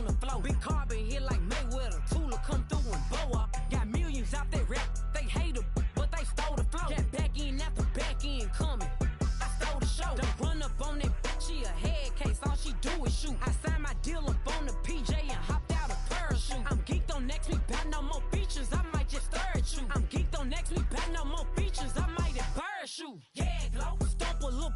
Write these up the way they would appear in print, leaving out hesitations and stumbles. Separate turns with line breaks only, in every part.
on the floor. Big carbon hit like Mayweather. Tula come through and blow up. Got millions out there rap. They hate her, but they stole the flow. Got back in after back in coming. I stole the show. Don't run up on that. She a head case. All she do is shoot. I signed my deal up on the PJ and hopped out a parachute. I'm geeked on next week. Back no more features. I might just stare at you. I'm geeked on next week. Back no more features. I might embarrass you. Yeah, glow. Stomp a little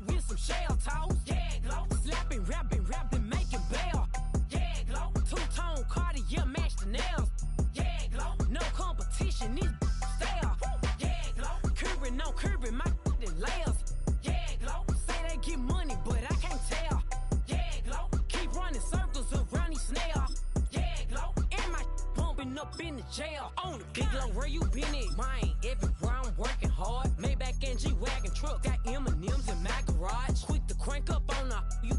with some shell toes. Yeah, glow. Slapping, rapping, making bail. Yeah, glow. Two-tone Cartier match the nails. Yeah, glow. No competition, these stale. Yeah, glow. Curbing, no curbing, my layers. Yeah, glow. Say they get money, but I can't tell. Yeah, glow. Keep running circles around these snails. Yeah, glow. And my bumping up in the jail. On the big glow, where you been at? Mine, everywhere I'm working hard. Maybach and G-Wagon truck. Got M&M's in my garage. Quick to crank up on her. You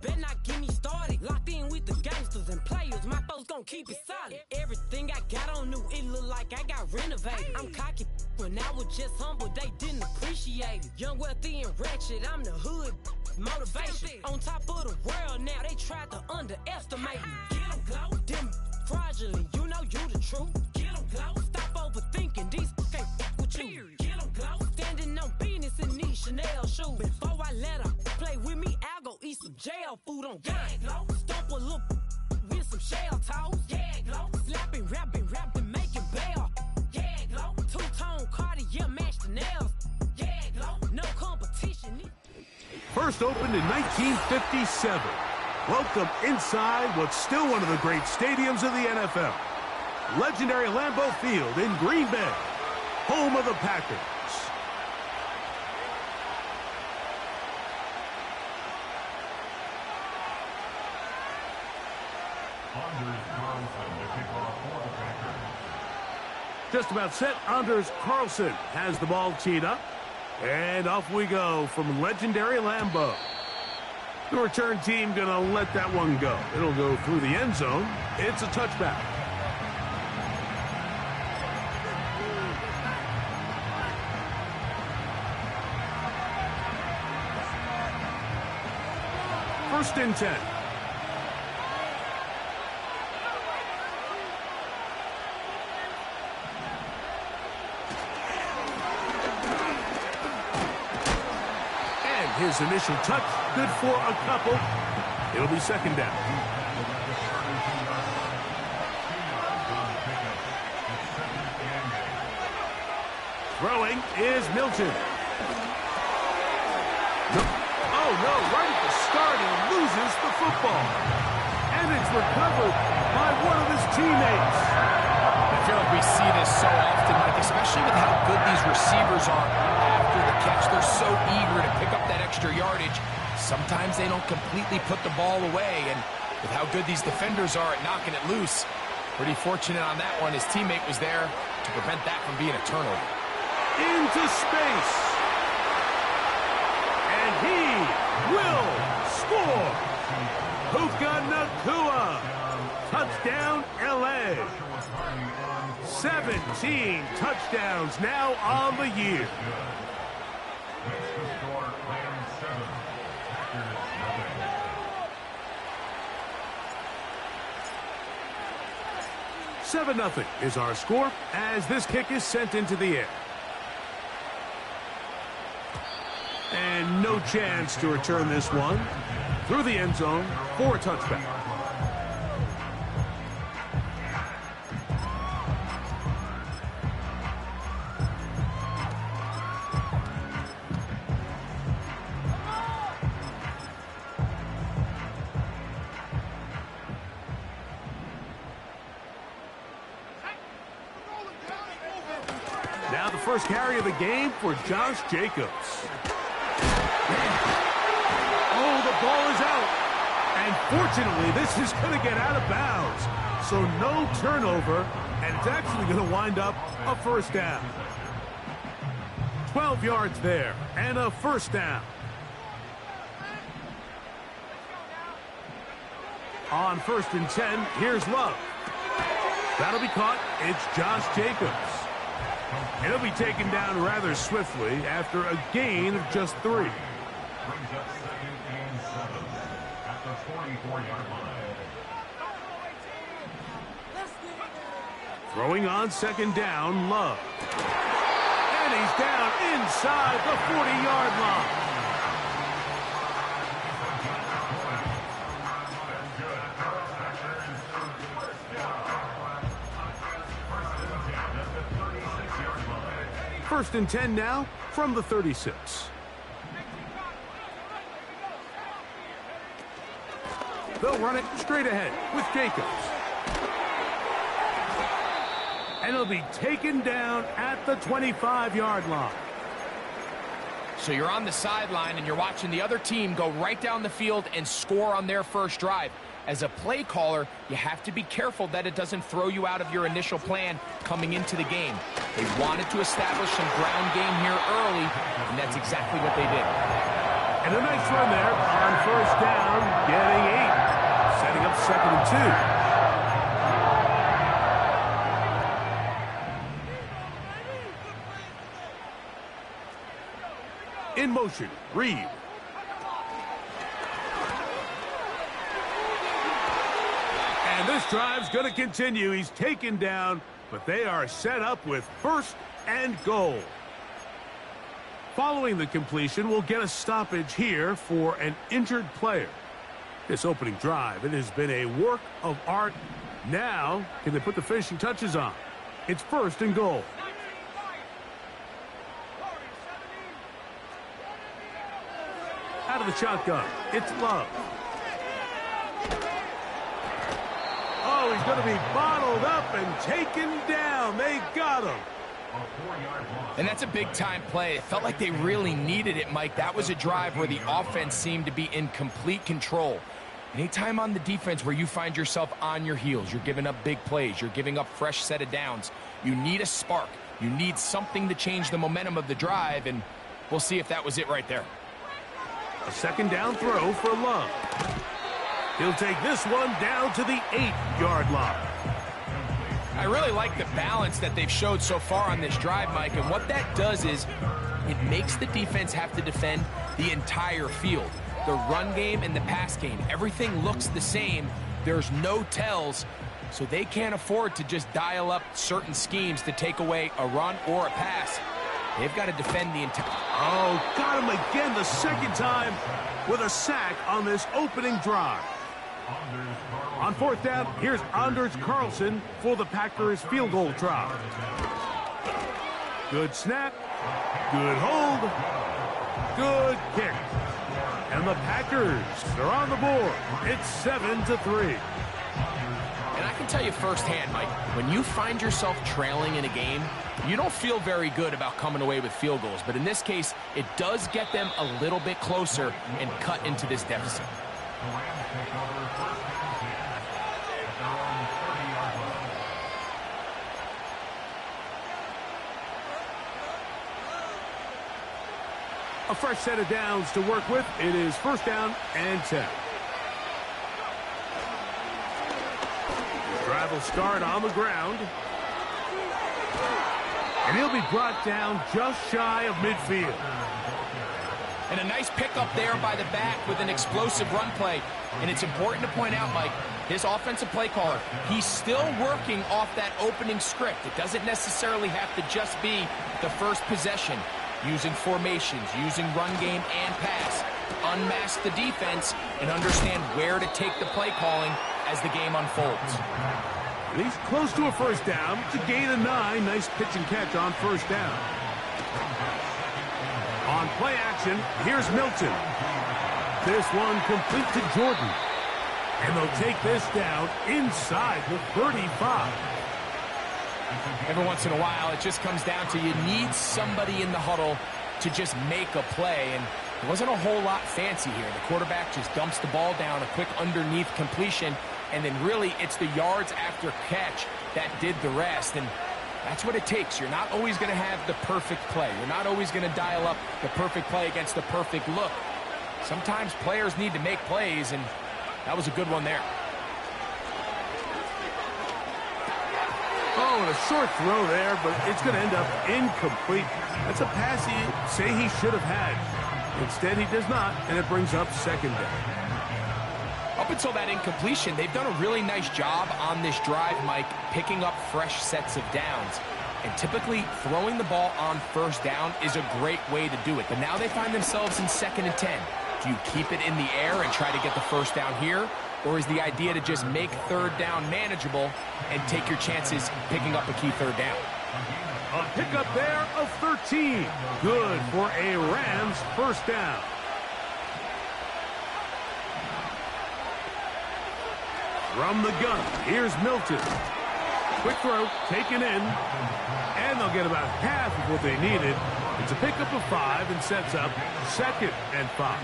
better not get me started. Locked in with the gangsters and players. My folks gon' keep it solid. Everything I got on new, it look like I got renovated. I'm cocky when I was just humble, they didn't appreciate it. Young, wealthy, and ratchet, I'm the hood. Motivation. On top of the world now, they tried to underestimate me. Get 'em, glow. Them fraudulent, you know you the truth. Get 'em, glow. Stop overthinking, these can't fuck with you. Get 'em, glow. Standing on business in these Chanel shoes. Before I let her play with me, I'll go eat some jail food on game. Glow. Stomp a little with some shell toes. Yeah, glow. Slapping, rapping, making bail. Yeah, glow. Two-tone Cartier match the nails. Yeah, glow. No competition.
First opened in 1957. Welcome inside what's still one of the great stadiums of the NFL. Legendary Lambeau Field in Green Bay, home of the Packers. Just about set. Anders Carlson has the ball teed up. And off we go from legendary Lambeau. The return team going to let that one go. It'll go through the end zone. It's a touchback. First and 10. His initial touch, good for a couple. It'll be second down. Throwing is Milton. Oh no, right at the start, he loses the football. And it's recovered by one of his teammates.
I feel like we see this so often, Mike, especially with how good these receivers are after the catch. They're so eager to pick up that extra yardage. Sometimes they don't completely put the ball away, and with how good these defenders are at knocking it loose, pretty fortunate on that one. His teammate was there to prevent that from being a turnover.
Into space. And he will score. Puka Nacua. Touchdown, L.A. 17 touchdowns now on the year. Seven 0 is our score as this kick is sent into the air. And no chance to return this one through the end zone for a touchback. Now the first carry of the game for Josh Jacobs. Oh, the ball is out. And fortunately, this is going to get out of bounds. So no turnover, and it's actually going to wind up a first down. 12 yards there, and a first down. On first and 10, here's Love. That'll be caught. It's Josh Jacobs. And he'll be taken down rather swiftly after a gain of just 3.
Brings up 2nd and 7 at the 44-yard line.
Throwing on second down, Love. And he's down inside the 40-yard line. First and 10 now from the 36. They'll run it straight ahead with Jacobs. And he'll be taken down at the 25-yard line.
So you're on the sideline and you're watching the other team go right down the field and score on their first drive. As a play caller, you have to be careful that it doesn't throw you out of your initial plan coming into the game. They wanted to establish some ground game here early, and that's exactly what they did.
And a nice run there on first down, getting 8. Setting up second and 2. In motion, Reed. And this drive's going to continue. He's taken down, but they are set up with first and goal. Following the completion, we'll get a stoppage here for an injured player. This opening drive, it has been a work of art. Now, can they put the finishing touches on? It's first and goal. Out of the shotgun, it's Love. Oh, he's going to be bottled up and taken down. They got him.
And that's a big-time play. It felt like they really needed it, Mike. That was a drive where the offense seemed to be in complete control. Anytime on the defense where you find yourself on your heels, you're giving up big plays, you're giving up fresh set of downs, you need a spark. You need something to change the momentum of the drive, and we'll see if that was it right there.
A second down throw for Love. He'll take this one down to the 8-yard line.
I really like the balance that they've showed so far on this drive, Mike, and what that does is it makes the defense have to defend the entire field. The run game and the pass game, everything looks the same. There's no tells, so they can't afford to just dial up certain schemes to take away a run or a pass. They've got to defend the entire...
Oh, got him again the second time with a sack on this opening drive. On fourth down, here's Anders Carlson for the Packers field goal try. Good snap, good hold, good kick. And the Packers are on the board. It's 7-3.
And I can tell you firsthand, Mike, when you find yourself trailing in a game, you don't feel very good about coming away with field goals. But in this case, it does get them a little bit closer and cut into this deficit.
A fresh set of downs to work with. It is first down and 10. The drive will start on the ground. And he'll be brought down just shy of midfield.
And a nice pickup there by the back with an explosive run play. And it's important to point out, Mike, his offensive play caller, he's still working off that opening script. It doesn't necessarily have to just be the first possession. Using formations, using run game and pass. Unmask the defense and understand where to take the play calling as the game unfolds.
And he's close to a first down. It's a gain of 9. Nice pitch and catch on first down. On play action, here's Milton. This one complete to Jordan. And they'll take this down inside the 35.
Every once in a while, it just comes down to you need somebody in the huddle to just make a play. And there wasn't a whole lot fancy here. The quarterback just dumps the ball down, a quick underneath completion, and then really it's the yards after catch that did the rest. And that's what it takes. You're not always going to have the perfect play. You're not always going to dial up the perfect play against the perfect look. Sometimes players need to make plays, and that was a good one there.
Oh, and a short throw there, but it's going to end up incomplete. That's a pass he say he should have had. Instead, he does not, and it brings up second down.
Up until that incompletion, they've done a really nice job on this drive, Mike, picking up fresh sets of downs. And typically, throwing the ball on first down is a great way to do it. But now they find themselves in 2nd and 10. Do you keep it in the air and try to get the first down here? Or is the idea to just make 3rd down manageable and take your chances picking up a key 3rd down?
A pickup there of 13. Good for a Rams first down. From the gun, here's Milton. Quick throw, taken in, and they'll get about half of what they needed. It's a pickup of 5 and sets up 2nd and 5.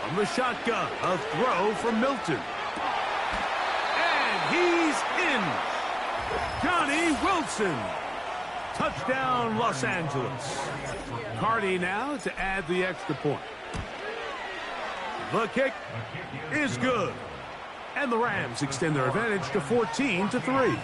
From the shotgun, a throw from Milton. And he's in. Johnny Wilson. Touchdown, Los Angeles. Cardi now to add the extra point. The kick is good. And the Rams extend their advantage to 14-3.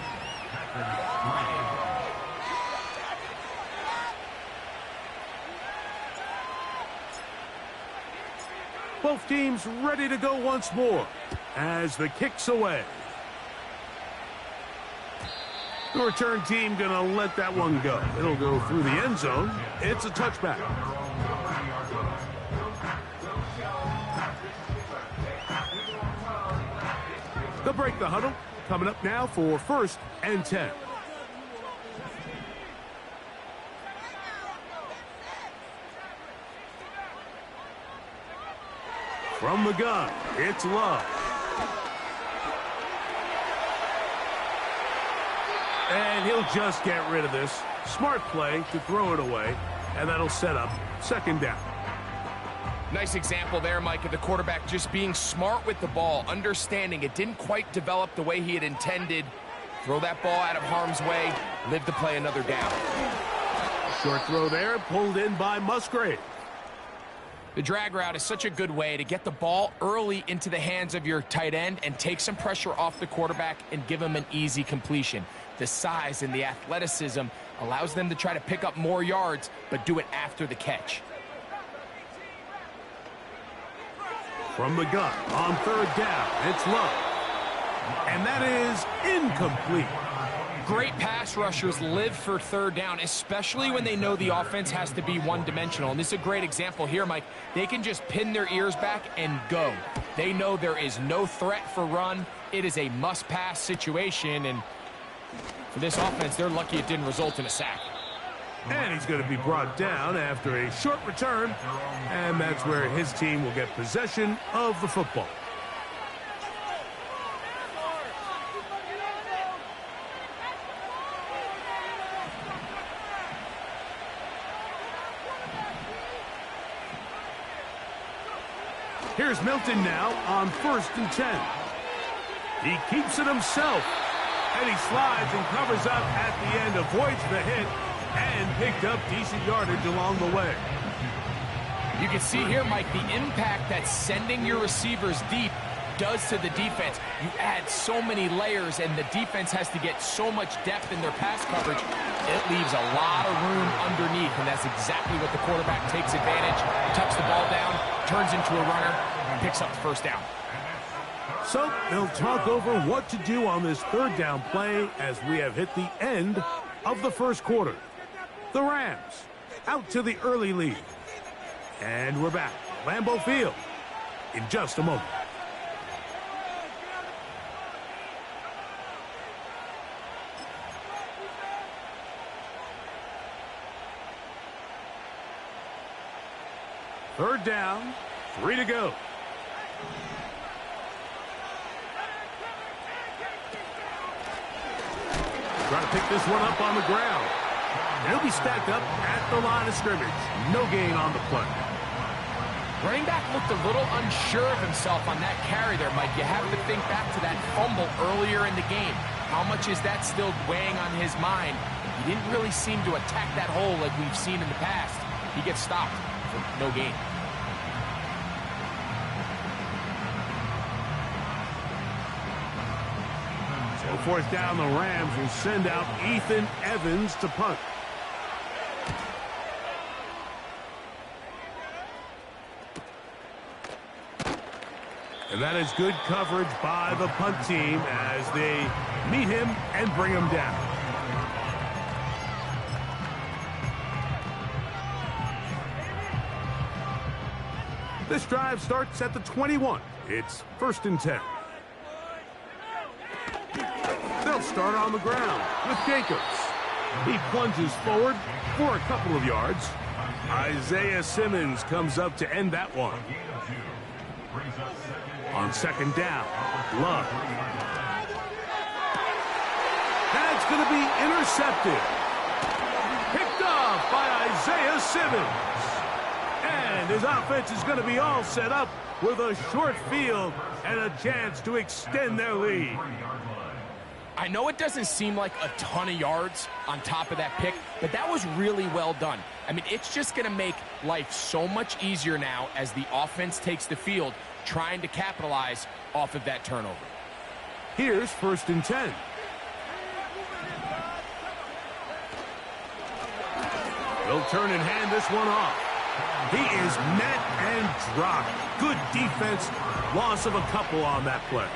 Both teams ready to go once more as the kick's away. The return team going to let that one go. It'll go through the end zone. It's a touchback. They'll break the huddle. Coming up now for 1st and 10. From the gun, it's Love. And he'll just get rid of this. Smart play to throw it away, and that'll set up 2nd down.
Nice example there, Mike, of the quarterback just being smart with the ball, understanding it didn't quite develop the way he had intended. Throw that ball out of harm's way, live to play another down.
Short throw there, pulled in by Musgrave.
The drag route is such a good way to get the ball early into the hands of your tight end and take some pressure off the quarterback and give him an easy completion. The size and the athleticism allows them to try to pick up more yards, but do it after the catch.
From the gun, on 3rd down, it's Love. And that is incomplete.
Great pass rushers live for 3rd down, especially when they know the offense has to be one-dimensional. And this is a great example here, Mike. They can just pin their ears back and go. They know there is no threat for run. It is a must-pass situation, and for this offense, they're lucky it didn't result in a sack.
And he's going to be brought down after a short return, and that's where his team will get possession of the football. Here's Milton now on 1st and 10. He keeps it himself, and he slides and covers up at the end, avoids the hit, and picked up decent yardage along the way.
You can see here, Mike, the impact that sending your receivers deep does to the defense. You add so many layers, and the defense has to get so much depth in their pass coverage. It leaves a lot of room underneath, and that's exactly what the quarterback takes advantage. Tucks the ball down, turns into a runner, and picks up the 1st down.
So they'll talk over what to do on this 3rd down play as we have hit the end of the 1st quarter. The Rams out to the early lead. And we're back at Lambeau Field in just a moment. Third down, 3 to go. Trying to pick this one up on the ground. He'll be stacked up at the line of scrimmage. No gain on the play.
Running back looked a little unsure of himself on that carry there, Mike. You have to think back to that fumble earlier in the game. How much is that still weighing on his mind? He didn't really seem to attack that hole like we've seen in the past. He gets stopped for no gain.
So 4th down, the Rams will send out Ethan Evans to punt. And that is good coverage by the punt team as they meet him and bring him down. This drive starts at the 21. It's 1st and 10. They'll start on the ground with Jacobs. He plunges forward for a couple of yards. Isaiah Simmons comes up to end that one. On 2nd down, Love. That's going to be intercepted. Picked off by Isaiah Simmons. And his offense is going to be all set up with a short field and a chance to extend their lead.
I know it doesn't seem like a ton of yards on top of that pick, but that was really well done. I mean, it's just going to make life so much easier now as the offense takes the field, trying to capitalize off of that turnover.
Here's 1st and 10. They'll turn and hand this one off. He is met and dropped. Good defense. Loss of a couple on that play.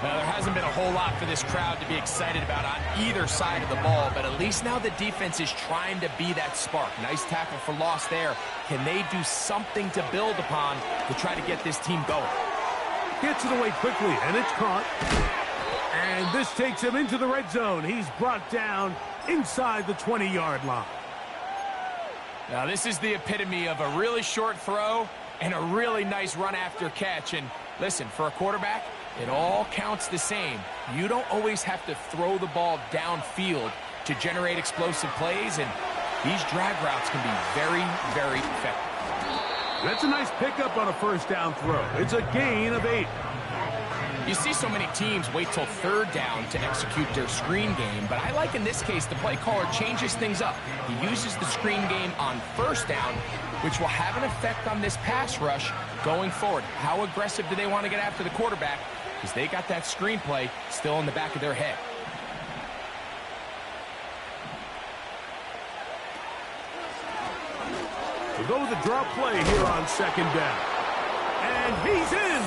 Now, there hasn't been a whole lot for this crowd to be excited about on either side of the ball, but at least now the defense is trying to be that spark. Nice tackle for loss there. Can they do something to build upon to try to get this team going?
Gets it away quickly, and it's caught. And this takes him into the red zone. He's brought down inside the 20-yard line.
Now, this is the epitome of a really short throw and a really nice run after catch. And listen, for a quarterback, it all counts the same. You don't always have to throw the ball downfield to generate explosive plays, and these drag routes can be very, very effective.
That's a nice pickup on a 1st down throw. It's a gain of 8.
You see so many teams wait till 3rd down to execute their screen game, but I like in this case the play caller changes things up. He uses the screen game on 1st down, which will have an effect on this pass rush going forward. How aggressive do they want to get after the quarterback? Because they got that screen play still in the back of their head.
We'll go with the drop play here on 2nd down. And he's in!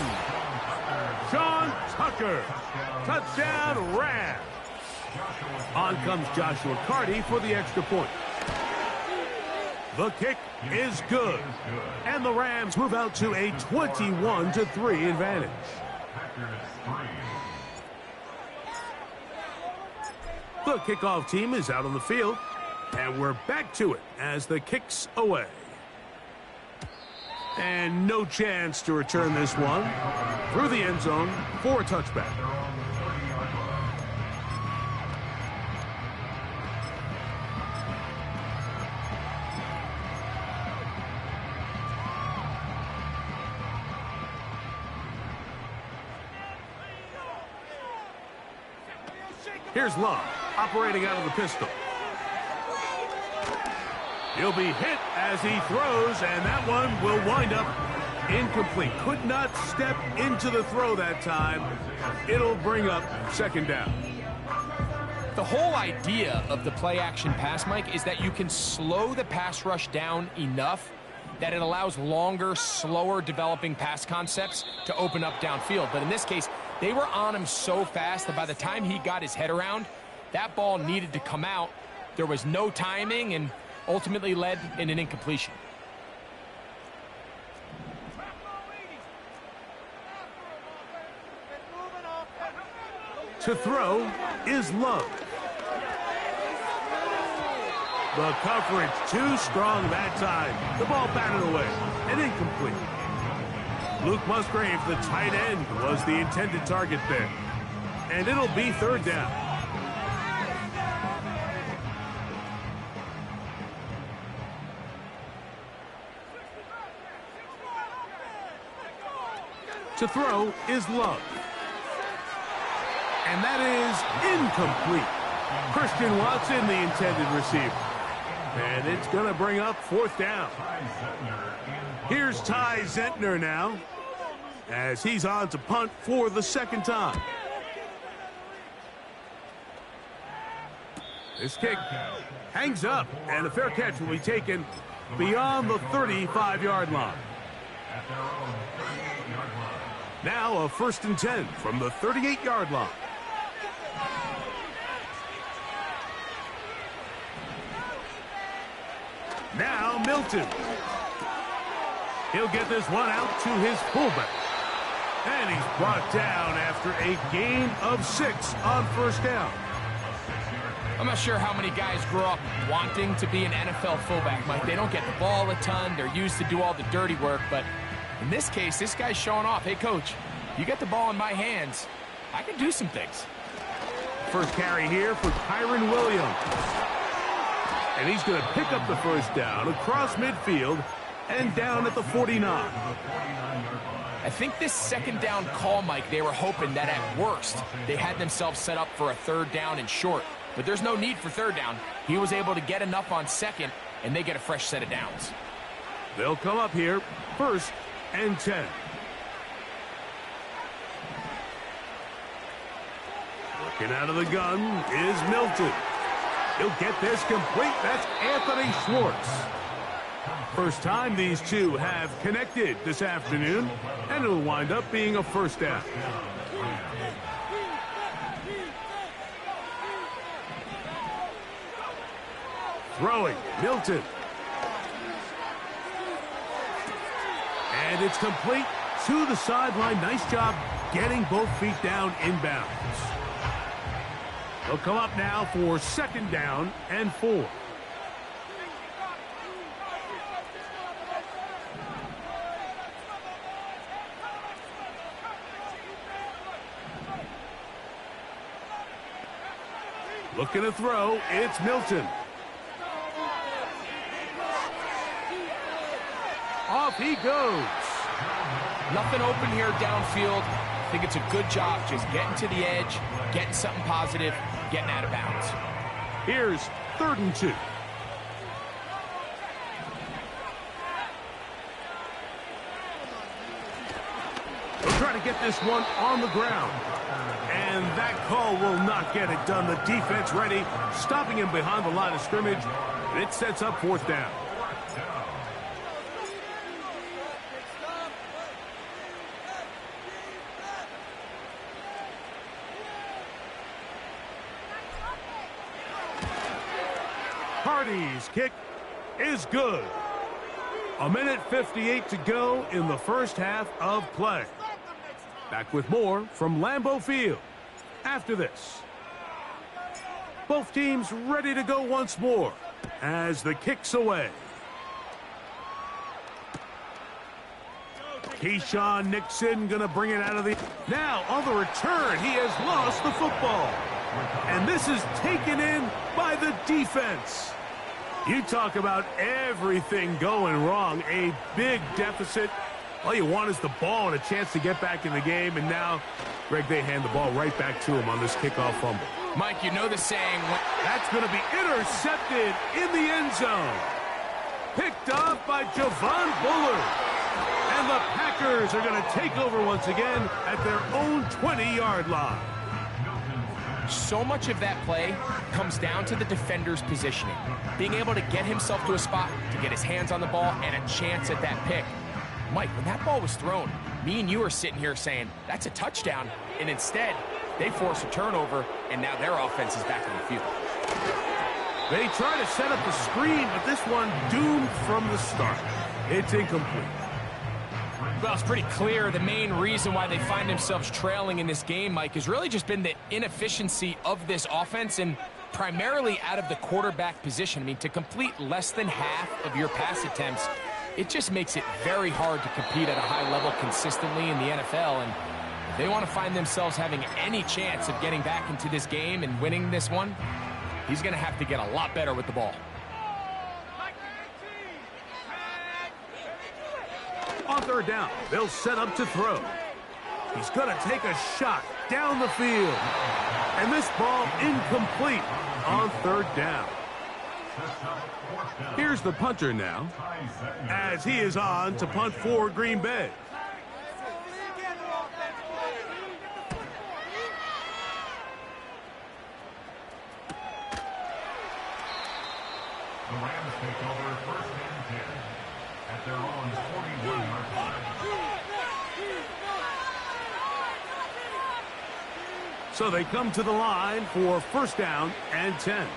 Sean Tucker. Touchdown, Rams. On comes Joshua Carty for the extra point. The kick is good. And the Rams move out to a 21-3 advantage. The kickoff team is out on the field. And we're back to it as the kick's away. And no chance to return this one through the end zone for a touchback. Here's Love, operating out of the pistol. He'll be hit as he throws, and that one will wind up incomplete. Could not step into the throw that time. It'll bring up 2nd down.
The whole idea of the play-action pass, Mike, is that you can slow the pass rush down enough that it allows longer, slower developing pass concepts to open up downfield. But in this case, they were on him so fast that by the time he got his head around, that ball needed to come out. There was no timing and ultimately led in an incompletion.
To throw is Love. The coverage too strong that time. The ball batted away and incomplete. Luke Musgrave, the tight end, was the intended target there. And it'll be 3rd down. To throw is Love. And that is incomplete. Christian Watson, the intended receiver. And it's going to bring up 4th down. Here's Ty Zentner now, as he's on to punt for the 2nd time. This kick hangs up, and a fair catch will be taken beyond the 35-yard line. Now a 1st and 10 from the 38-yard line. Now Milton. He'll get this one out to his fullback. And he's brought down after a gain of 6 on 1st down.
I'm not sure how many guys grow up wanting to be an NFL fullback, Mike. They don't get the ball a ton. They're used to do all the dirty work. But in this case, this guy's showing off. Hey, coach, you get the ball in my hands. I can do some things.
First carry here for Kyron Williams. And he's going to pick up the 1st down across midfield and down at the 49.
I think this 2nd down call, Mike, they were hoping that at worst they had themselves set up for a 3rd down and short. But there's no need for 3rd down. He was able to get enough on 2nd, and they get a fresh set of downs.
They'll come up here, 1st and 10. Looking out of the gun is Milton. He'll get this complete. That's Anthony Schwartz. First time these two have connected this afternoon, and it'll wind up being a 1st down. Throwing, Milton. And it's complete to the sideline. Nice job getting both feet down inbounds. They'll come up now for 2nd down and 4. Looking to throw, it's Milton. Off he goes.
Nothing open here downfield. I think it's a good job just getting to the edge, getting something positive, getting out of bounds.
Here's 3rd and 2. They'll try to get this one on the ground. And that call will not get it done. The defense ready, stopping him behind the line of scrimmage. And it sets up 4th down. Hardy's kick is good. 1:58 to go in the 1st half of play. Back with more from Lambeau Field after this. Both teams ready to go once more as the kick's away. Keyshawn Nixon going to bring it out of the... Now on the return, he has lost the football. And this is taken in by the defense. You talk about everything going wrong. A big deficit. All you want is the ball and a chance to get back in the game. And now, Greg, they hand the ball right back to him on this kickoff fumble.
Mike, you know the saying.
That's going to be intercepted in the end zone. Picked off by Javon Bullard. And the Packers are going to take over once again at their own 20-yard line.
So much of that play comes down to the defender's positioning. Being able to get himself to a spot, to get his hands on the ball, and a chance at that pick. Mike, when that ball was thrown, me and you are sitting here saying, that's a touchdown. And instead, they force a turnover, and now their offense is back on the field.
They try to set up the screen, but this one doomed from the start. It's incomplete.
Well, it's pretty clear the main reason why they find themselves trailing in this game, Mike, has really just been the inefficiency of this offense and primarily out of the quarterback position. I mean, to complete less than half of your pass attempts, it just makes it very hard to compete at a high level consistently in the NFL. And if they want to find themselves having any chance of getting back into this game and winning this one, he's going to have to get a lot better with the ball.
On 3rd down, they'll set up to throw. He's going to take a shot down the field. And this ball incomplete on 3rd down. Here's the punter now, as he is on to punt for Green Bay.
The Rams take over 1st and 10 at their own 41-yard line.
So they come to the line for first down and 10.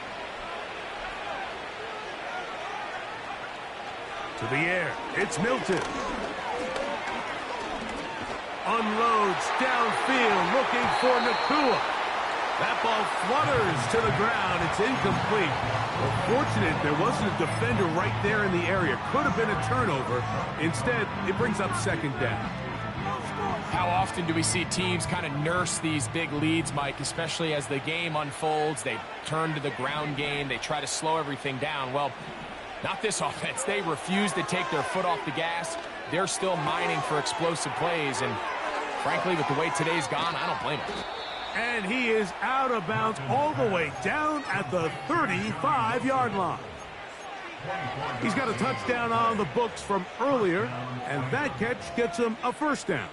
To the air, it's Milton. Unloads downfield, looking for Nakua. That ball flutters to the ground. It's incomplete. Well, fortunate there wasn't a defender right there in the area. Could have been a turnover. Instead, it brings up second down.
How often do we see teams kind of nurse these big leads, Mike, especially as the game unfolds? They turn to the ground game. They try to slow everything down. Well, not this offense. They refuse to take their foot off the gas. They're still mining for explosive plays. And frankly, with the way today's gone, I don't blame them.
And he is out of bounds all the way down at the 35-yard line. He's got a touchdown on the books from earlier, and that catch gets him a first down.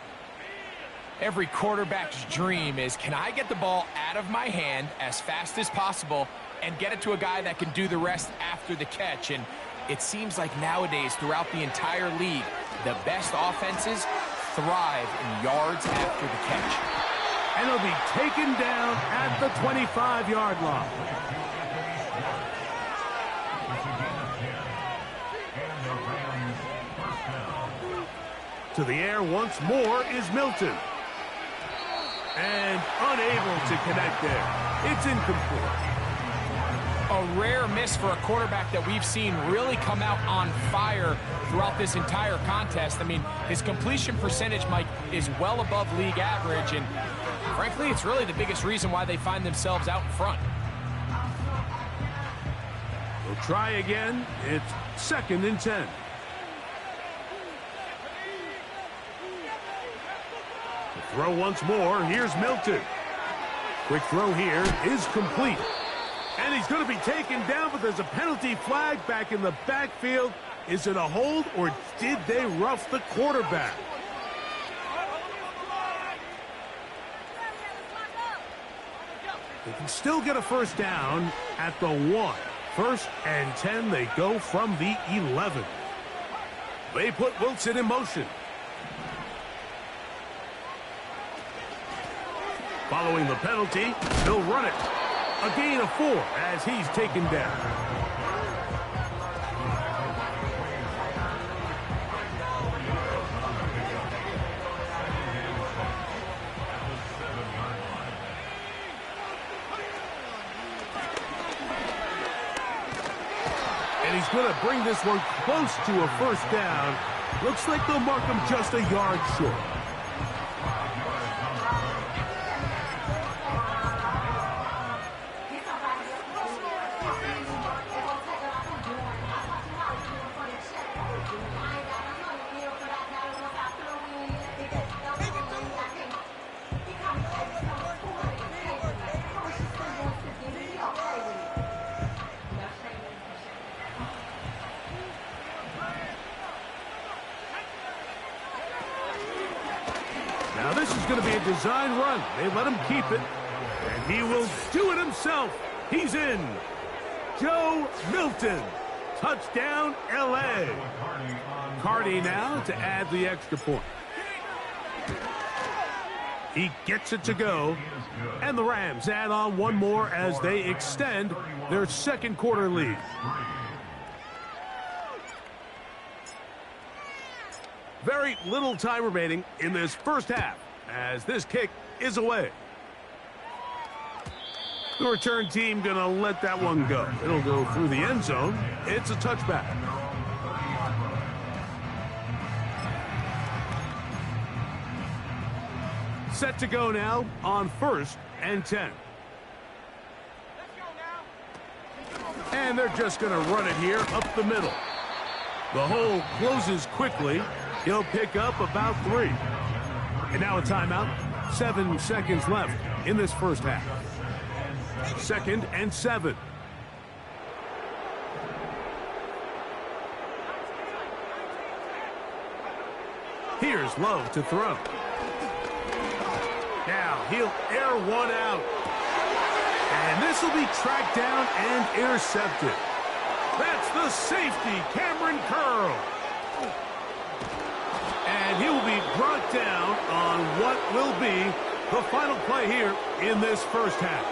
Every quarterback's dream is, can I get the ball out of my hand as fast as possible and get it to a guy that can do the rest after the catch? And it seems like nowadays, throughout the entire league, the best offenses thrive in yards after the catch.
And he'll be taken down at the 25-yard line. To the air once more is Milton. And unable to connect there. It's incomplete.
A rare miss for a quarterback that we've seen really come out on fire throughout this entire contest. I mean, his completion percentage, Mike, is well above league average, and frankly, it's really the biggest reason why they find themselves out in front.
We'll try again. It's second and 10. The throw once more. Here's Milton. Quick throw here is complete. And he's going to be taken down, but there's a penalty flag back in the backfield. Is it a hold, or did they rough the quarterback? They can still get a first down at the 1. First and 10, they go from the 11. They put Wilson in motion. Following the penalty, they'll run it. A gain of 4 as he's taken down. And he's going to bring this one close to a first down. Looks like they'll mark him just a yard short. Now this is going to be a design run. They let him keep it, and he will do it himself. He's in. Joe Milton. Touchdown, L.A. Cardi now to add the extra point. He gets it to go, and the Rams add on one more as they extend their second quarter lead. Very little time remaining in this first half as this kick is away. The return team going to let that one go. It'll go through the end zone. It's a touchback. Set to go now on first and 10. And they're just going to run it here up the middle. The hole closes quickly. He'll pick up about 3. And now a timeout. 7 seconds left in this first half. Second and 7. Here's Love to throw. Now he'll air one out. And this will be tracked down and intercepted. That's the safety, Cameron Curl. And he will be brought down on what will be The final play here in this first half.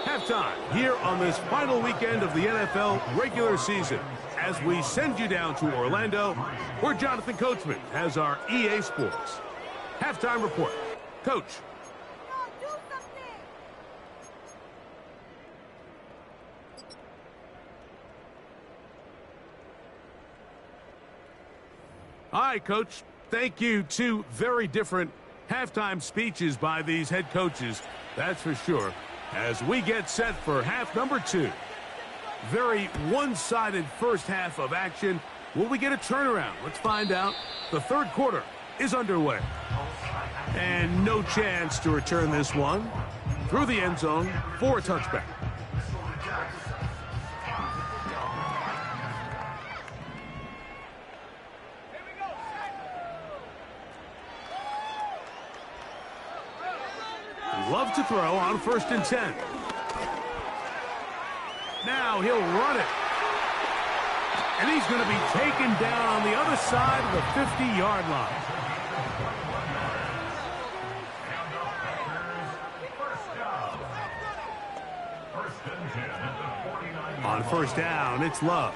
Halftime here on this final weekend of the NFL regular season. As we send you down to Orlando, where Jonathan Coachman has our EA Sports halftime report. Coach. All right, Coach. Thank you. Two very different halftime speeches by these head coaches, that's for sure, as we get set for half number 2. Very one-sided first half of action. Will we get a turnaround? Let's find out. The third quarter is underway. And no chance to return this one through the end zone for a touchback. Love to throw on 1st and 10. Now he'll run it. And he's going to be taken down on the other side of the 50-yard line. On 1st down, it's Love.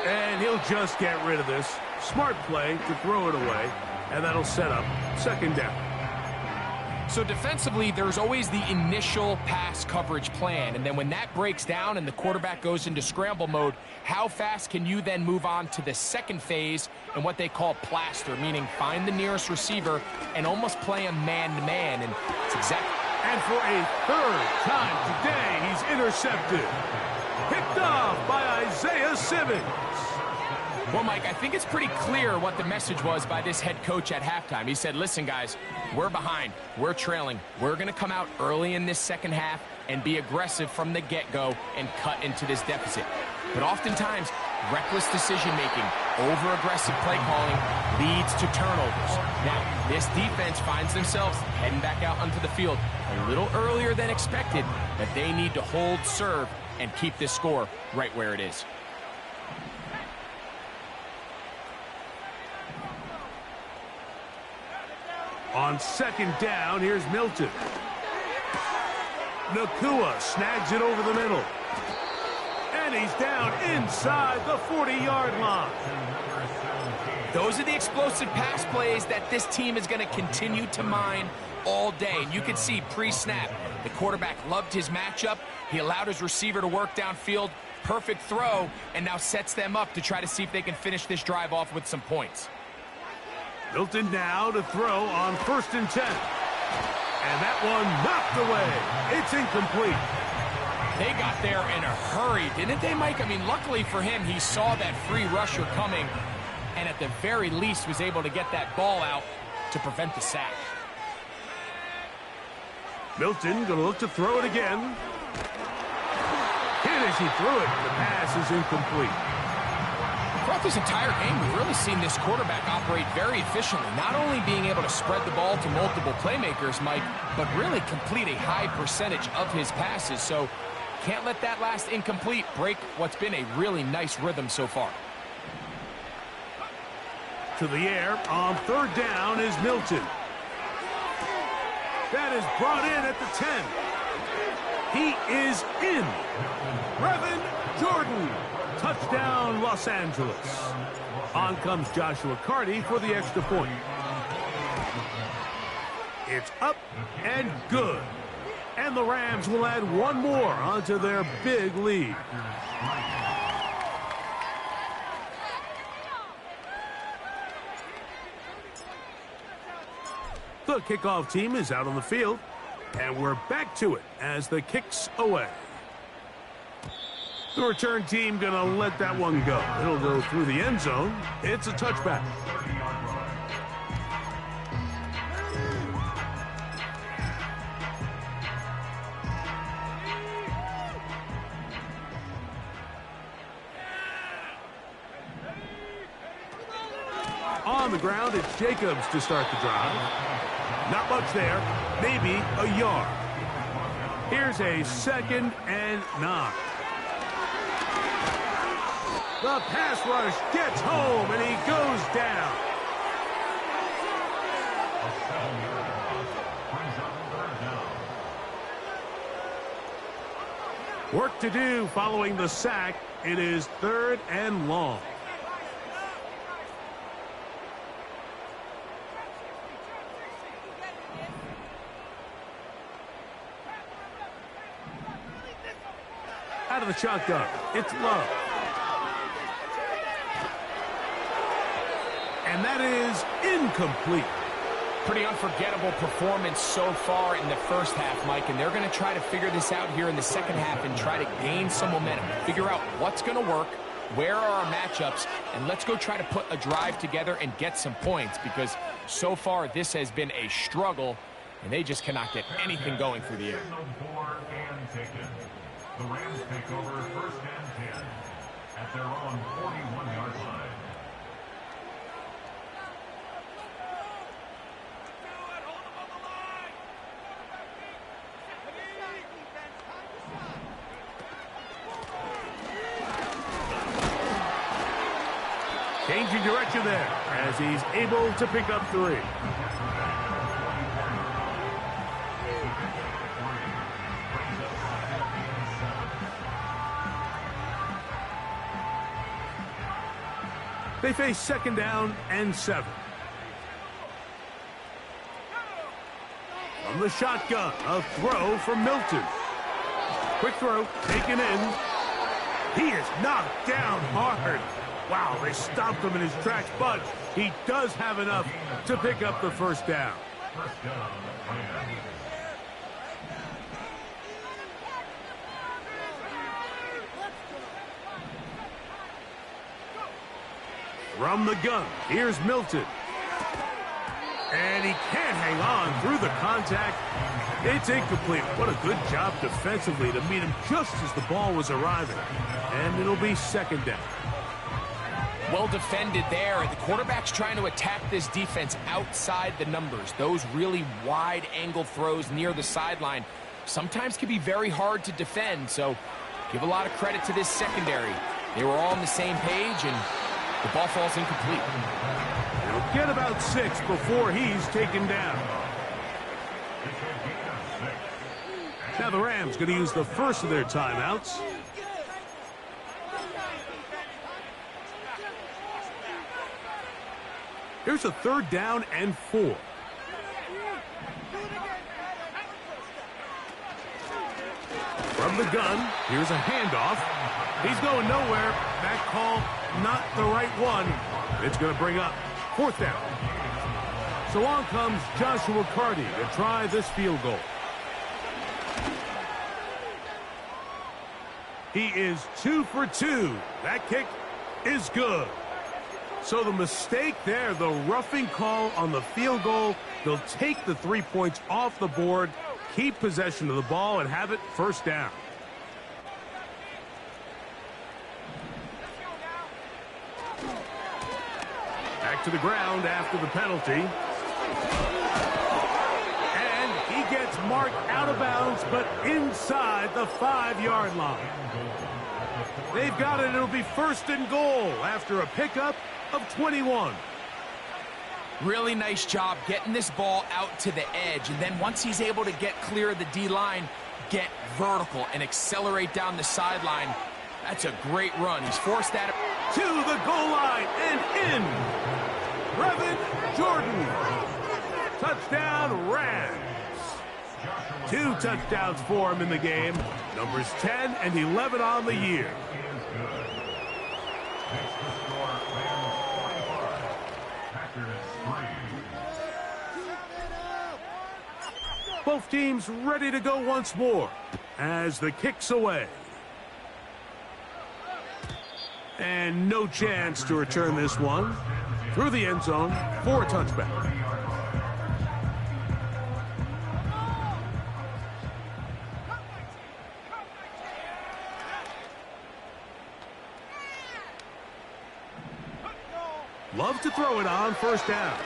And he'll just get rid of this. Smart play to throw it away. And that'll set up 2nd down.
So defensively, there's always the initial pass coverage plan. And then when that breaks down and the quarterback goes into scramble mode, how fast can you then move on to the second phase and what they call plaster, meaning find the nearest receiver and almost play him man-to-man. And it's exactly...
And for a 3rd time today, he's intercepted. Picked off by Isaiah Simmons.
Well, Mike, I think it's pretty clear what the message was by this head coach at halftime. He said, listen, guys, we're behind. We're trailing. We're going to come out early in this second half and be aggressive from the get-go and cut into this deficit. But oftentimes, reckless decision-making, over-aggressive play calling leads to turnovers. Now, this defense finds themselves heading back out onto the field a little earlier than expected, but they need to hold serve and keep this score right where it is.
On 2nd down, here's Milton. Nakua snags it over the middle. And he's down inside the 40-yard line.
Those are the explosive pass plays that this team is going to continue to mine all day. And you can see pre-snap, the quarterback loved his matchup. He allowed his receiver to work downfield. Perfect throw, and now sets them up to try to see if they can finish this drive off with some points.
Milton now to throw on 1st and 10. And that one knocked away. It's incomplete.
They got there in a hurry, didn't they, Mike? I mean, luckily for him, he saw that free rusher coming and at the very least was able to get that ball out to prevent the sack.
Milton going to look to throw it again. Hit as he threw it. The pass is incomplete.
Throughout this entire game, we've really seen this quarterback operate very efficiently, not only being able to spread the ball to multiple playmakers, Mike, but really complete a high percentage of his passes. So can't let that last incomplete break what's been a really nice rhythm so far.
To the air on 3rd down is Milton. That is brought in at the 10. He is in. Brevin Jordan. Touchdown, Los Angeles. On comes Joshua Carty for the extra point. It's up and good. And the Rams will add one more onto their big lead. The kickoff team is out on the field, and we're back to it as the kick's away. The return team going to let that one go. It'll go through the end zone. It's a touchback. On the ground, it's Jacobs to start the drive. Not much there, maybe a yard. Here's a 2nd and 9. The pass rush gets home, and he goes down.
A 7-yard loss brings up third down.
Work to do following the sack. It is 3rd and long. Out of the shotgun, it's Love. And that is incomplete.
Pretty unforgettable performance so far in the first half, Mike, and they're going to try to figure this out here in the second half and try to gain some momentum, figure out what's going to work, where are our matchups, and let's go try to put a drive together and get some points, because so far this has been a struggle, and they just cannot get anything going through the air.
The Rams take over 1st and 10 at their own 41-yard line.
Changing direction there as he's able to pick up 3. They face 2nd down and 7. From the shotgun, a throw from Milton. Quick throw, taken in. He is knocked down hard. Wow, they stopped him in his tracks, but he does have enough to pick up the 1st down.
First down, Rams.
From the gun, here's Milton. And he can't hang on through the contact. It's incomplete. What a good job defensively to meet him just as the ball was arriving. And it'll be 2nd down.
Well defended there. The quarterback's trying to attack this defense outside the numbers. Those really wide angle throws near the sideline sometimes can be very hard to defend. So give a lot of credit to this secondary. They were all on the same page, and the ball falls incomplete.
He'll get about 6 before he's taken down. Now the Rams going to use the first of their timeouts. Here's a 3rd down and 4. From the gun, here's a handoff. He's going nowhere. That call, not the right one. It's going to bring up 4th down. So on comes Joshua Carty to try this field goal. He is 2 for 2. That kick is good. So the mistake there, the roughing call on the field goal, they'll take the 3 points off the board, keep possession of the ball, and have it 1st down. Back to the ground after the penalty. And he gets marked out of bounds, but inside the 5-yard line. They've got it. It'll be 1st and goal after a pickup of 21.
Really nice job getting this ball out to the edge, and then once he's able to get clear of the D-line, get vertical and accelerate down the sideline. That's a great run. He's forced that
to the goal line and in. Brevin Jordan. Touchdown Rams. 2 touchdowns for him in the game. Numbers 10 and 11 on the year. Both teams ready to go once more as the kick's away. And no chance to return this one through the end zone for a touchback. Love to throw it on 1st down.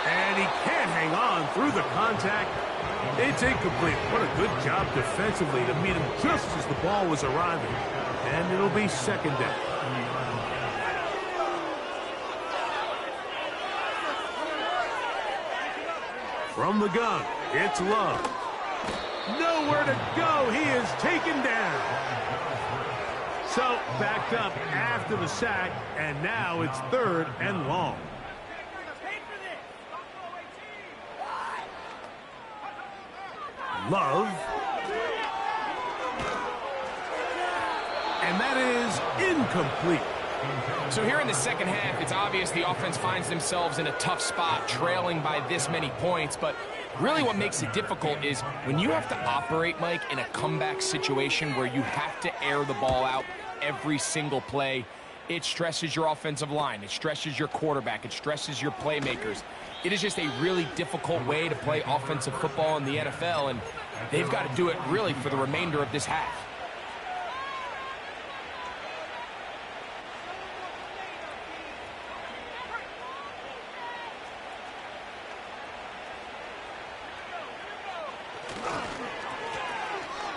And he can't hang on through the contact. It's incomplete. What a good job defensively to meet him just as the ball was arriving. And it'll be second down. From the gun, it's Love. Nowhere to go. He is taken down. So backed up after the sack, and now it's 3rd and long. Love. And that is incomplete.
So here in the second half, it's obvious the offense finds themselves in a tough spot, trailing by this many points. But really what makes it difficult is when you have to operate, Mike, in a comeback situation where you have to air the ball out every single play, it stresses your offensive line. It stresses your quarterback. It stresses your playmakers. It is just a really difficult way to play offensive football in the NFL, and they've got to do it really for the remainder of this half.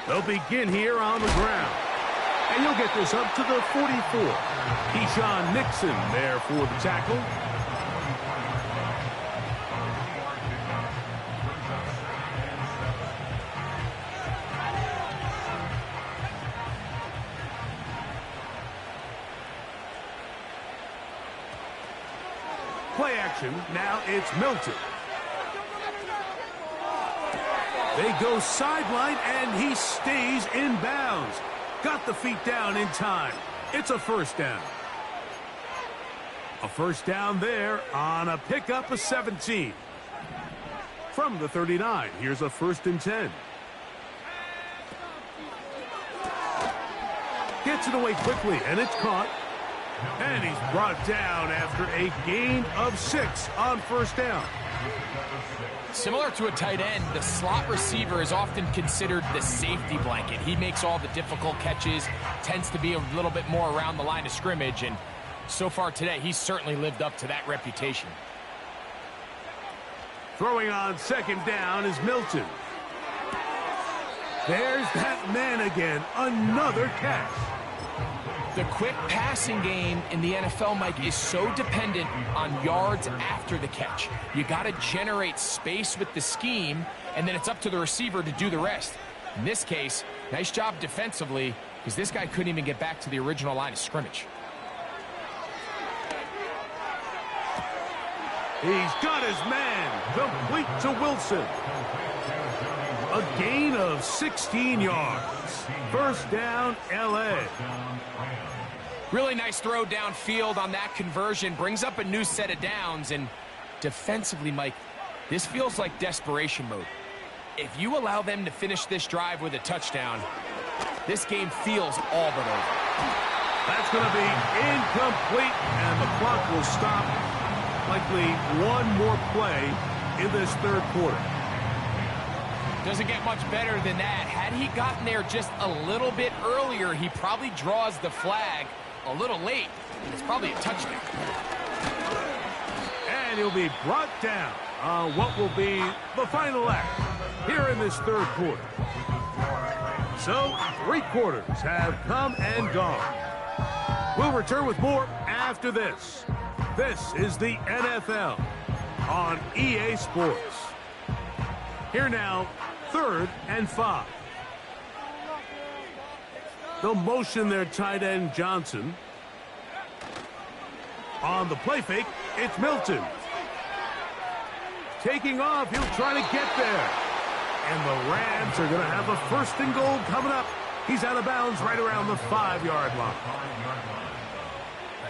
They'll begin here on the ground. And you'll get this up to the 44. Keyshawn Nixon there for the tackle. Play action. Now it's Milton. They go sideline, and he stays in bounds. Got the feet down in time. It's a first down. A first down there on a pickup of 17. From the 39, here's a 1st and 10. Gets it away quickly, and it's caught. And he's brought down after a gain of 6 on first down.
Similar to a tight end, the slot receiver is often considered the safety blanket. He makes all the difficult catches, tends to be a little bit more around the line of scrimmage, and so far today, he's certainly lived up to that reputation.
Throwing on second down is Milton. There's that man again, another catch.
The quick passing game in the NFL, Mike, is so dependent on yards after the catch. You got to generate space with the scheme, and then it's up to the receiver to do the rest. In this case, nice job defensively, because this guy couldn't even get back to the original line of scrimmage.
He's got his man, complete to Wilson. A gain of 16 yards. First down, L.A.
Really nice throw downfield on that conversion. Brings up a new set of downs. And defensively, Mike, this feels like desperation mode. If you allow them to finish this drive with a touchdown, this game feels all but over.
That's going to be incomplete, and the clock will stop. Likely one more play in this 3rd quarter.
Doesn't get much better than that. Had he gotten there just a little bit earlier, he probably draws the flag a little late. It's probably a touchdown.
And he'll be brought down on what will be the final act here in this 3rd quarter. So 3 quarters have come and gone. We'll return with more after this. This is the NFL on EA Sports. Here now, 3rd and 5. They'll motion their tight end Johnson. On the play fake, it's Milton. Taking off, he'll try to get there. And the Rams are going to have a 1st and goal coming up. He's out of bounds right around the 5-yard line.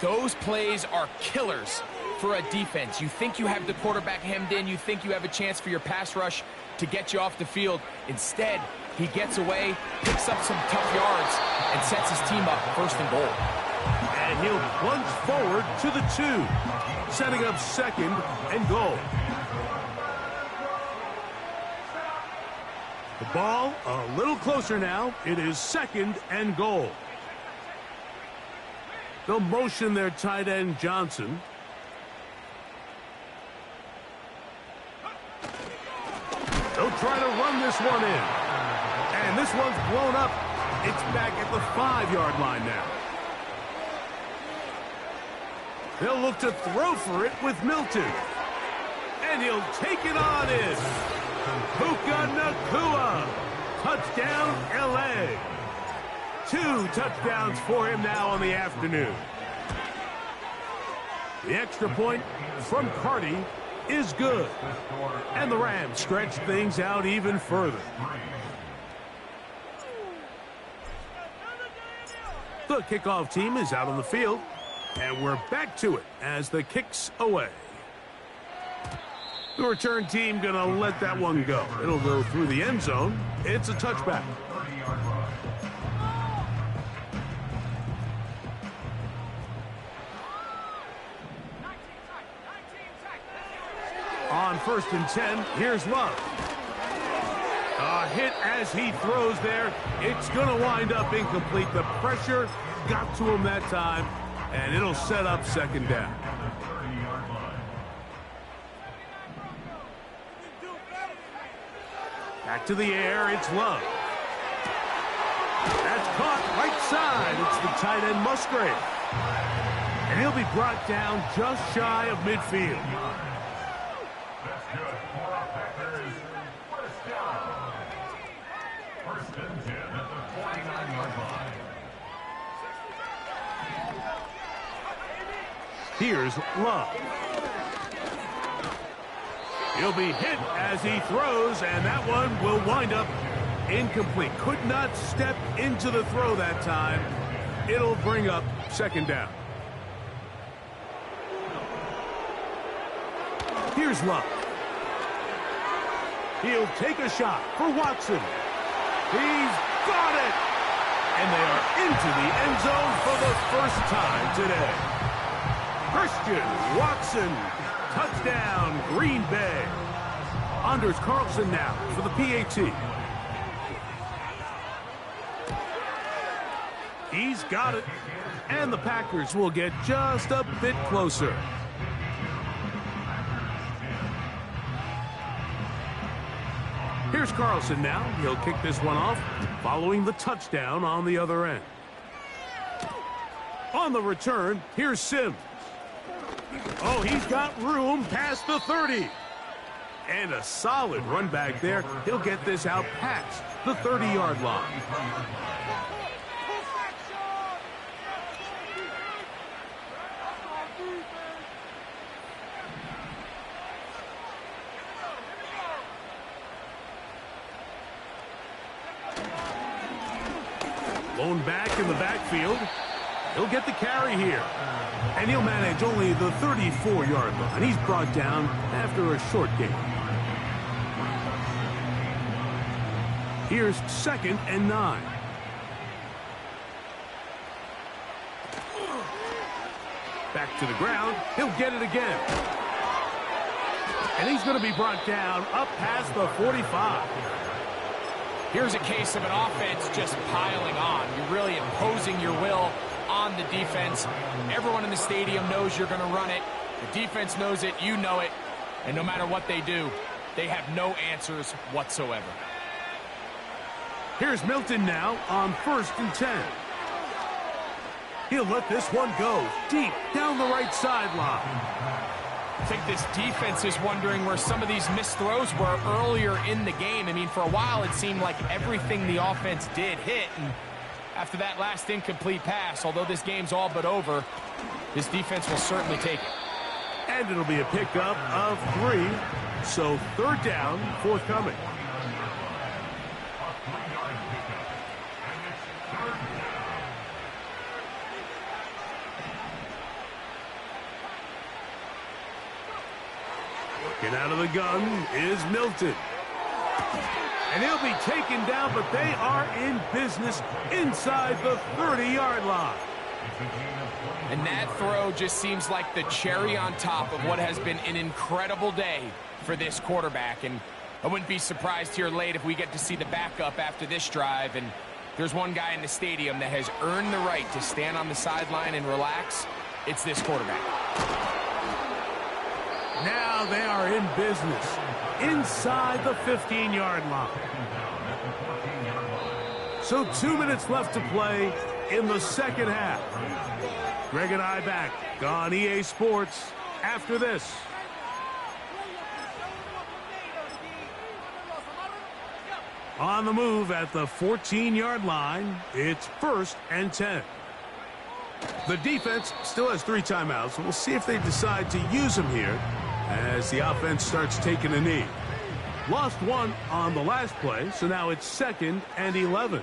Those plays are killers for a defense. You think you have the quarterback hemmed in. You think you have a chance for your pass rush to get you off the field. Instead, he gets away, picks up some tough yards, and sets his team up 1st and goal.
And he'll plunge forward to the 2, setting up 2nd and goal. The ball a little closer now. It is 2nd and goal. They'll motion their tight end Johnson. try to run this one in. And this one's blown up. It's back at the 5-yard line now. They'll look to throw for it with Milton. And he'll take it on in. Puka Nacua. Touchdown, L.A. 2 touchdowns for him now on the afternoon. The extra point from Carty is good. And the Rams stretch things out even further. The kickoff team is out on the field. And we're back to it as the kick's away. The return team going to let that one go. It'll go through the end zone. It's a touchback. On 1st and 10, here's Love. A hit as he throws there. It's going to wind up incomplete. The pressure got to him that time, and it'll set up 2nd down. Back to the air, it's Love. That's caught right side. It's the tight end Musgrave. And he'll be brought down just shy of midfield.
That's good for our Packers. First down. 1st and 10 at the 49-yard line.
Here's Love. He'll be hit as he throws, and that one will wind up incomplete. Could not step into the throw that time. It'll bring up 2nd down. Here's Love. He'll take a shot for Watson. He's got it! And they are into the end zone for the first time today. Christian Watson. Touchdown, Green Bay. Anders Carlson now for the PAT. He's got it. And the Packers will get just a bit closer. Here's Carlson now. He'll kick this one off, following the touchdown on the other end. On the return, here's Sims. Oh, he's got room past the 30. And a solid run back there. He'll get this out past the 30-yard line. Lone back in the backfield. He'll get the carry here. And he'll manage only the 34-yard line. He's brought down after a short gain. Here's 2nd and 9. Back to the ground. He'll get it again. And he's going to be brought down up past the 45.
Here's a case of an offense just piling on. You're really imposing your will on the defense. Everyone in the stadium knows you're going to run it. The defense knows it. You know it. And no matter what they do, they have no answers whatsoever.
Here's Milton now on 1st and 10. He'll let this one go deep down the right sideline.
I think this defense is wondering where some of these missed throws were earlier in the game. I mean, for a while it seemed like everything the offense did hit, and after that last incomplete pass, although this game's all but over, this defense will certainly take it.
And it'll be a pickup of 3, so 3rd down forthcoming. Looking out of the gun is Milton. And he'll be taken down, but they are in business inside the 30-yard line.
And that throw just seems like the cherry on top of what has been an incredible day for this quarterback. And I wouldn't be surprised here late if we get to see the backup after this drive. And there's one guy in the stadium that has earned the right to stand on the sideline and relax. It's this quarterback.
Now they are in business inside the 15-yard line. So 2 minutes left to play in the second half. Greg and I back on EA Sports after this. On the move at the 14-yard line, it's 1st and 10. The defense still has 3 timeouts. We'll see if they decide to use them here as the offense starts taking a knee. Lost 1 on the last play, so now it's 2nd and 11.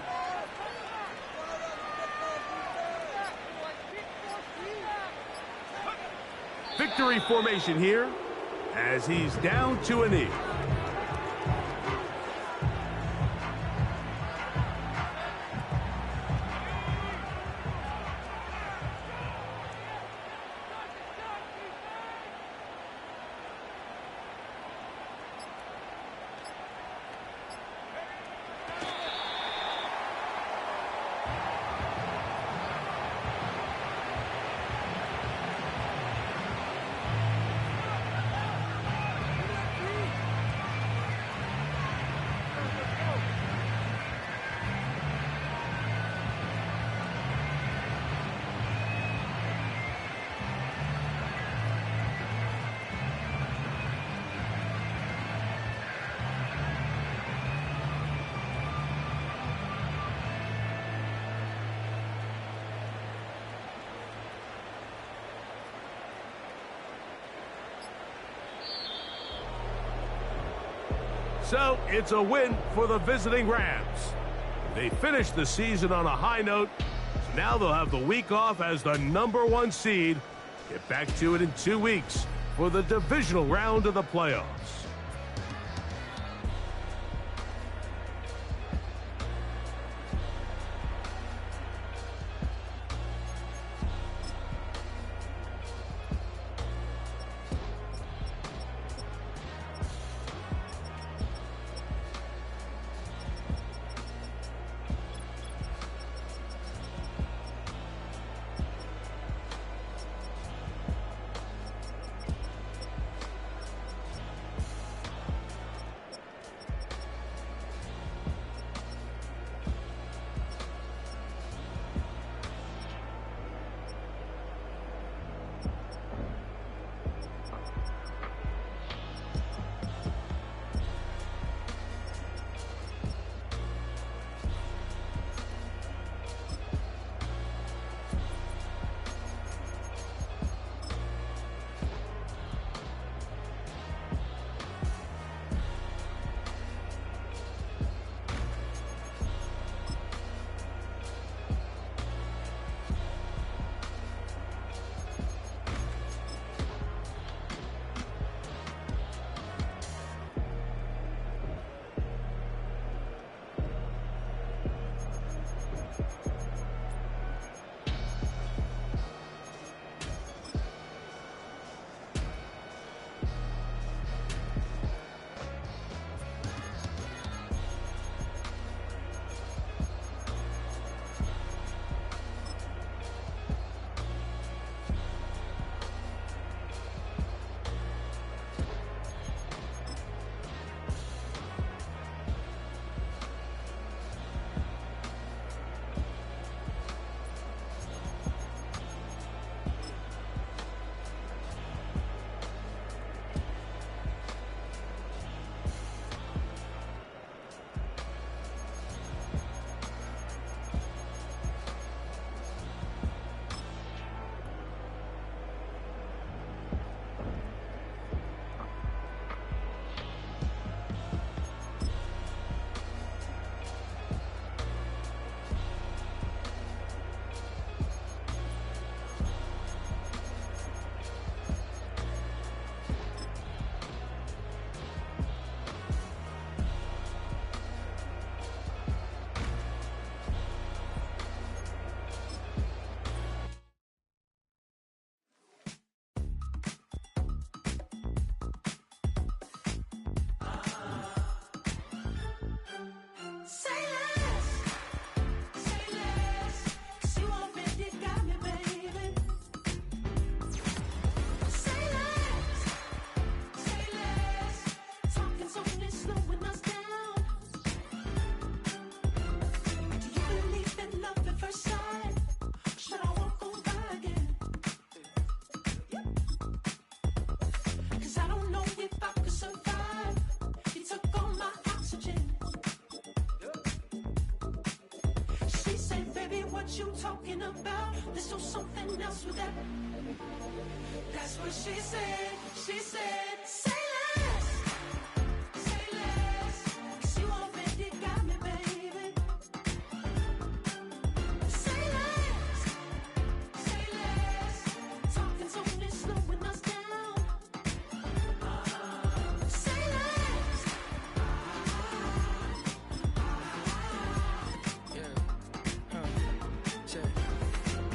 Victory formation here as he's down to a knee. So it's a win for the visiting Rams. They finished the season on a high note, so now they'll have the week off as the #1 seed. Get back to it in 2 weeks for the divisional round of the playoffs.
what you talking about. This or something else with that. That's what she said. She said, say less. Say less. 'Cause you already got me, baby. Say less. Say less. Talking's only slowing us down. Say less.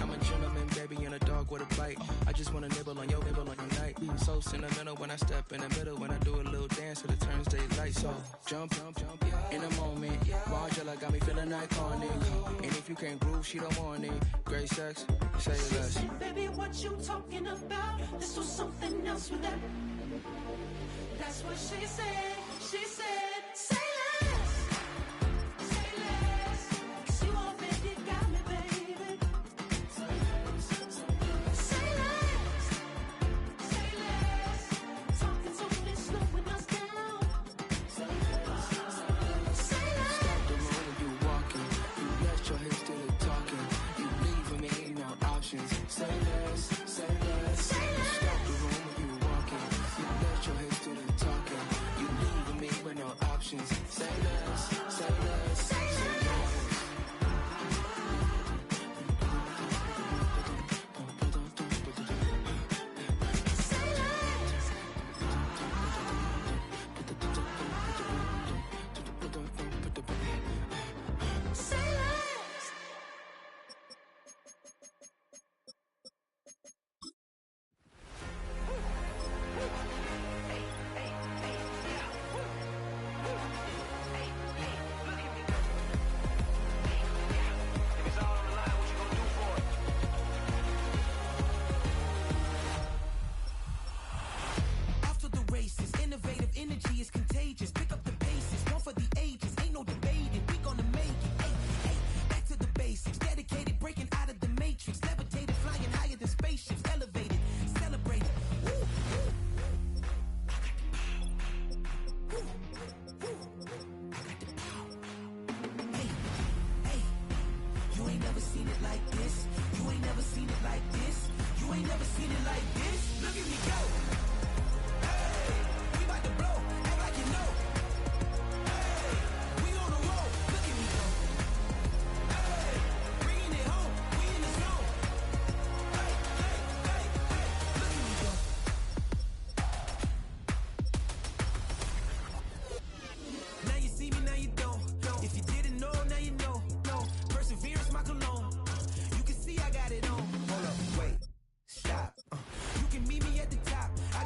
I'm a gentleman, baby, and a dog with a bite. I just wanna nibble on your night. So sentimental when I step in the middle. When I do a little dance till it turns daylight. So jump, in a moment. Margella got me feeling iconic. And if you can't groove, she don't want it. Great sex, say less.
Say, baby, what you talking about? This was something else with that. That's what she said. She said, say less. Say less. 'Cause you already got me, baby. Say less. Say less. Talking's only slowing us down. Say less. Say less.
Stop the room when you walking. You left your hips to the talking. You leaving me no options. Say less, say less.
Say less.
Stop the room when you walking. You left your hips to the talking. You leaving me with no options. Say less, say less,
Say less. Say less. Say less. Off to the races, innovative energy is contagious. Pick up the paces, one for the ages. Ain't no debating, we gonna make it. Hey, back to the basics. Dedicated, breaking out of the matrix. Levitated, flying higher than spaceships. Elevated, celebrated. Woo, woo. I got the power. Woo, woo. I got the power. Hey, you ain't never seen it like this. You ain't never seen it like this. You ain't never seen it like this. Look at me go. Hey, we about to blow. Act like you know. Hey, we on the roll. Look at me go. Hey, bringing it home. We in the zone. Hey, look at me go. Now you see me, now you don't. If you didn't know, now you know. No, perseverance, my cologne. You can see I got it on. Hold up, wait, stop. You can meet me at the top. I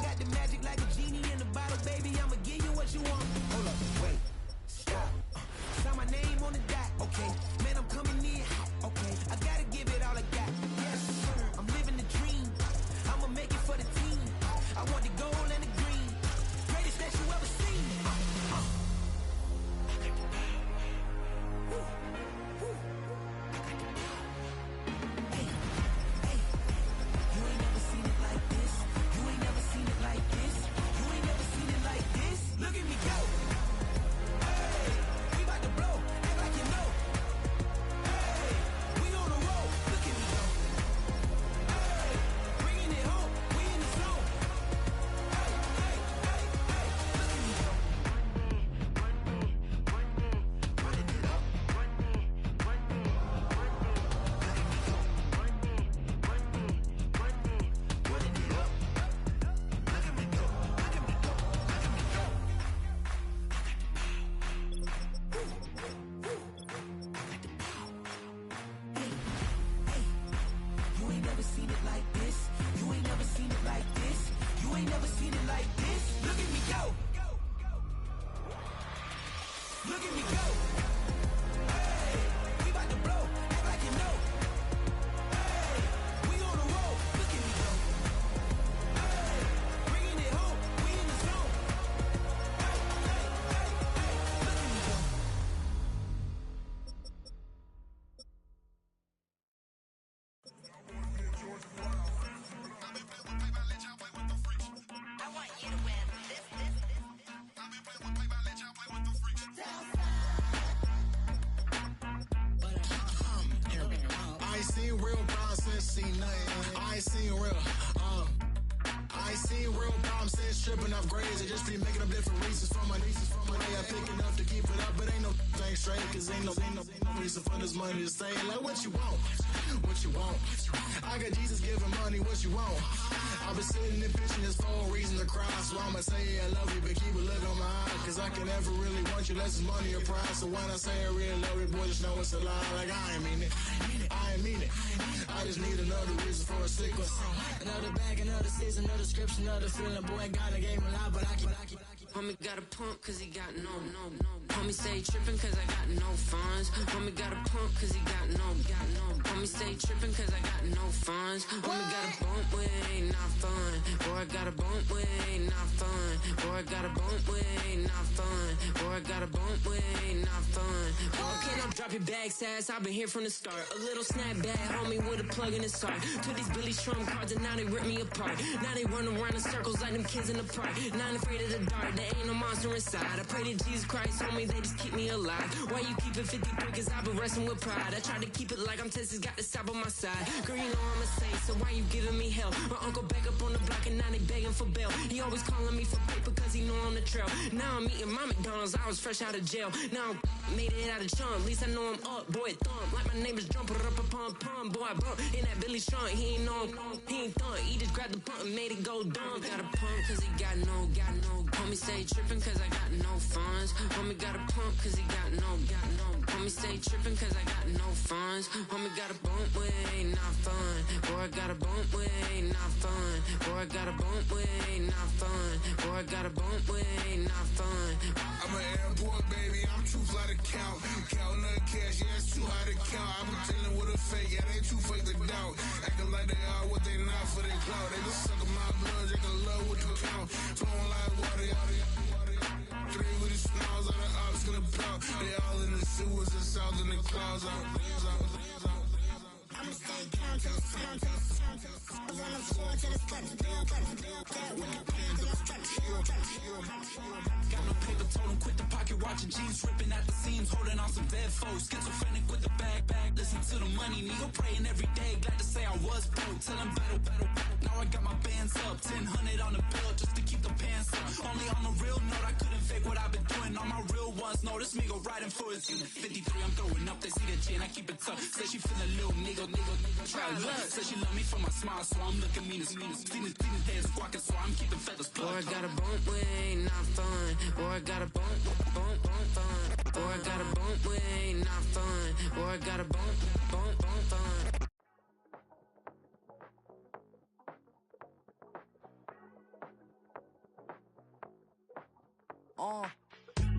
seen nothing. I ain't seen real. I ain't seen real problems since tripping off grades. I just be making up different reasons for my nieces. For my way I pick enough to keep it up, but ain't no thing straight. Cause ain't no reason for this money to stay. Like what you want? What you want? I got Jesus giving money, what you want? I've been sitting and pitching this for a reason to cry. So I'ma say I love you, but keep a look on my eye. Cause I can never really want you unless it's money or pride. So when I say I really love you, boy, just know it's a lie. Like I ain't mean it. I ain't mean it. I just need another reason for a sticker. Another bag, another season, another scripture, another feeling. Boy, got a game a lot, but I keep.
Homie got a pump cause he got no. Homie stay trippin' cause I got no funds. Homie got a pump cause he got no. Homie stay trippin' cause I got no funds. Homie got a bump with it ain't not fun. Boy, I got a bump with it ain't not fun. Boy, I got a bump with it ain't not fun. Boy, I got a bump with it ain't not fun. Boy, can I drop your bag, sass? I've been here from the start. A little snapback, homie, with a plug in his heart. Took these Billy Strum cards and now they rip me apart. Now they run around in circles like them kids in the park. Not afraid of the dark, there ain't no monster inside. I pray to Jesus Christ, homie, they just keep me alive. Why you keep it 53? Cause I've been wrestling with pride. I try to keep it like I'm Texas, got the South on my side. Girl, you know I'm a saint, so why you giving me hell? My uncle back up on the block and now they begging for bail. He always calling me for paper cause he know I'm the trail. Now I'm eating my McDonald's, I was fresh out of jail. Now I made it out of chump, at least I know I'm up. Boy, thump, like my neighbor's jumper up a pum. Boy, I bump in that Billy Strong, he ain't know, he ain't thump. He just grabbed the pump and made it go dumb. Got a pump cause he got no. Homie stay trippin' cause I got no funds. Homie got a pump cause he got no. Homie stay trippin' cause I got no funds. Homie got a bump with it ain't not fun. Boy, I got a bump with it ain't not fun. Boy, I got a bump with it ain't not fun. Boy, I got a bump with it ain't not fun.
I'm an airport baby, I'm too fly to count. Counting the cash, yeah, it's too high to count. I'm dealing with a fake, yeah, they too fake to doubt. Acting like they are what they not for their clout. They just suckin' my blood, they can love what you count. Flowing like water, three with the smiles on the ops gonna plow. They all in the sewers and south in the clouds.
I'ma stay down to the sound, to the sound, to the sound. On the floor to the steps, build that with the plan to the steps.
Got no paper, told him quit the pocket watching jeans, ripping at the seams, holding on some dead foes. Schizophrenic with the bag, listen to the money, nigga praying every day. Glad to say I was broke, tell him battle. Now I got my bands up, 1000 on the bill just to keep the pants up. Only on the real note, I couldn't fake what I've been doing. All my real ones know this nigga riding for his unit. 53, I'm throwing up, they see the G and I keep it tough. Say she feeling little nigga, try to look. Say she love me for my smile, so I'm looking mean as mean. Seen his days squawking, so I'm keeping feathers plugged.
Boy, I got a bump with it ain't not fun. Boy, I got a bump fun. Boy, I got a bump with it ain't not fun. Boy, I got a bump fun.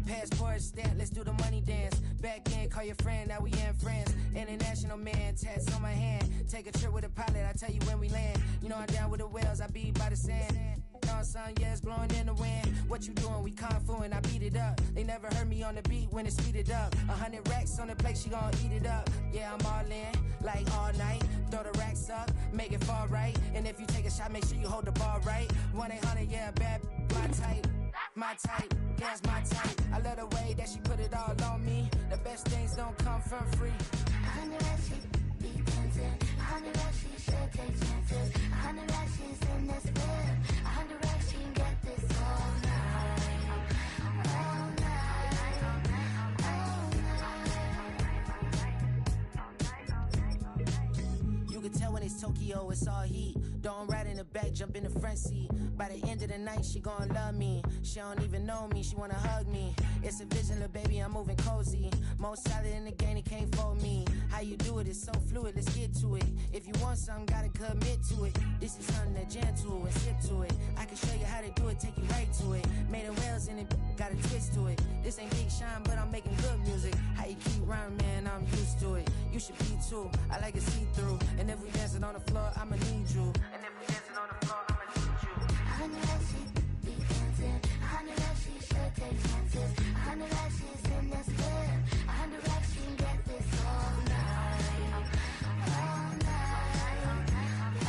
Passport stamp, let's do the money dance. Back in, call your friend, now we in France. International man, tats on my hand. Take a trip with a pilot, I tell you when we land. You know I'm down with the whales, I be by the sand. On sun, yeah, it's blowing in the wind. What you doing? We kung fu and I beat it up. They never heard me on the beat when it's speeded up. 100 racks on the plate, she gon' eat it up. Yeah, I'm all in, like all night. Throw the racks up, make it fall right. And if you take a shot, make sure you hold the ball right. 1-800, yeah, bad, my type, yeah, it's my type. I love the way that she put it all on me. The best things don't come for free.
100 racks, she be dancing. 100 racks, she should take chances. 100 racks, she's in this bed. 100 racks, she can get this all night. All night. All night.
You can tell when it's Tokyo, it's all heat. Don't ride in the back, jump in the front seat. By the end of the night, she gon' love me. She don't even know me, she wanna hug me. It's a vision, little baby, I'm moving cozy. Most solid in the game, it can't fold me. How you do it, it's so fluid, let's get to it. If you want something, gotta commit to it. This is something that jam to and sip to it. I can show you how to do it, take you right to it. Made the whales in it, got a twist to it. This ain't Big Shine, but I'm making good music. How you keep rhyming, man, I'm used to it. You should be too, I like it see-through. And if we dancing on the floor, I'ma need you. And if we dancing on the floor, I'ma need you.
100 racks, she be dancing. 100 racks, she should take chances. 100 racks, she's in this bed. 100 racks, she can get this all night. All night.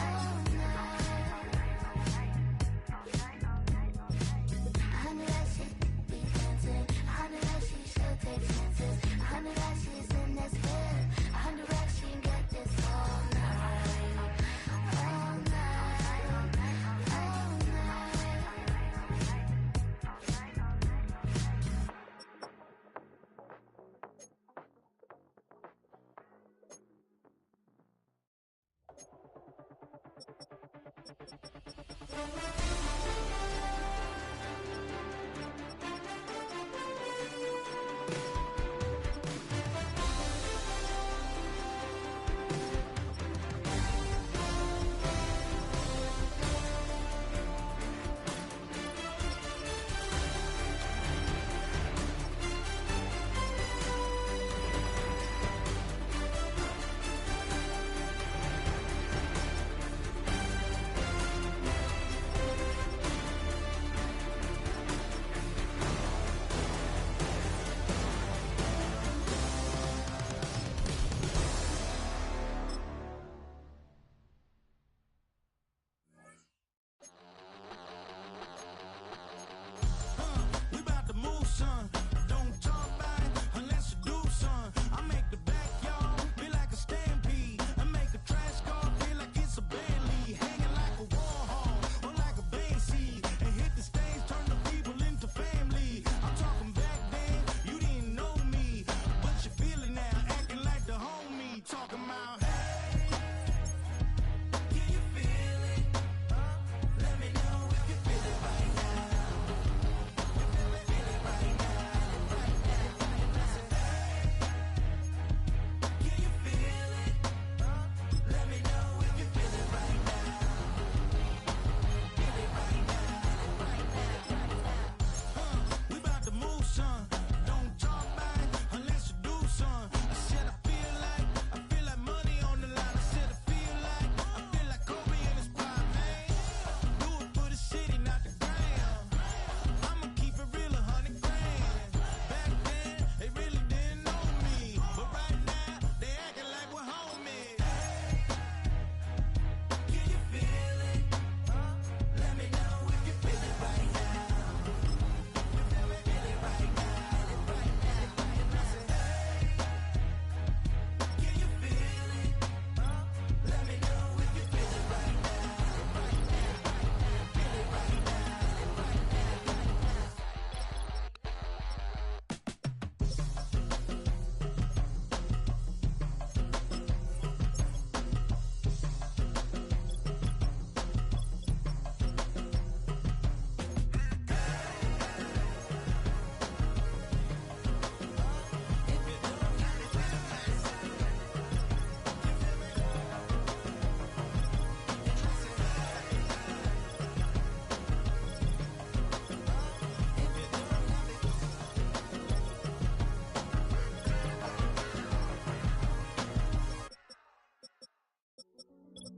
All night. 100 racks, she be dancing. 100 racks, she should take chances. 100 racks, she's in this bed. 100 racks, she can get this all night.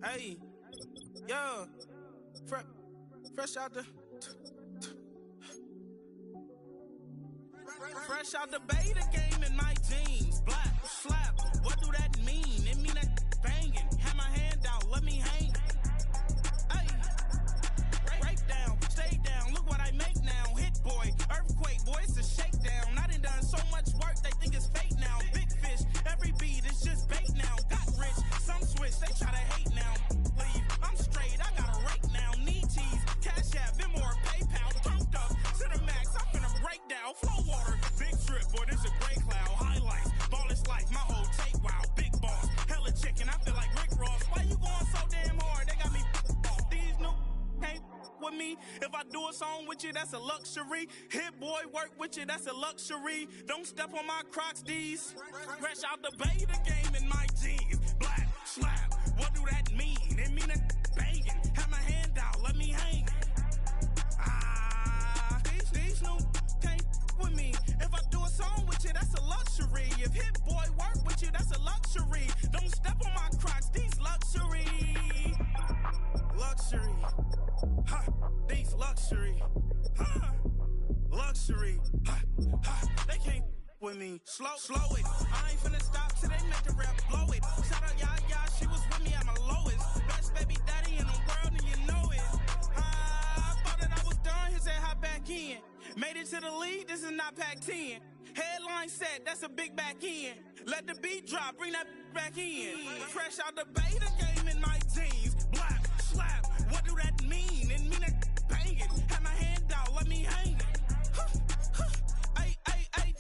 Hey, yo, fresh out the beta game in my jeans. Black, slap, what do that mean? It mean that banging. Have my hand out, let me hang. Hey, break down, stay down, look what I make now. Hit boy, earthquake, boy, it's a shakedown. I done so much work, they think it's fake now. Big fish, every beat is just bait now. Got rich, some switch, they try to hate now. Leave, I'm straight, I got a rake now. Need cheese, cash app, Venmo or PayPal. Pumped up to the max, I'm finna break down. Flow water, big trip, boy, this a gray cloud. Highlights, ball is life, my whole take, wow. Big boss, hella chicken, I feel like Rick Ross. Why you going so damn hard? They got me off. These new can't with me. If I do a song with you, that's a luxury. Hit boy, work with you, that's a luxury. Don't step on my Crocs, these. Fresh out the beta game in my jeans. Black, slap, what do that mean? It mean that banging. Have my hand out, let me hang. These new can't with me. If I do a song with you, that's a luxury. If Hit Boy work with you, that's a luxury. Don't step on my Crocs, these luxury. Luxury. Ha, these luxury. Ha, luxury. Ha, ha, they can't with me. Slow it. I ain't finna stop till they make the rap blow it. Shout out Yaya, she was with me at my lowest. Best baby daddy in the world and you know it. I thought that I was done, he said hop back in. Made it to the lead, this is not Pac-10. Headline set, that's a big back end. Let the beat drop, bring that back in. Fresh out the beta game in my jeans. Black, slap, what do that mean? It mean that banging. Have my hand out, let me hang it. Ay,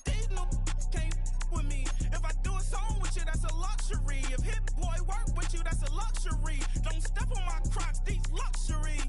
these no can't with me. If I do a song with you, that's a luxury. If Hit Boy work with you, that's a luxury. Don't step on my Crocs, these luxury.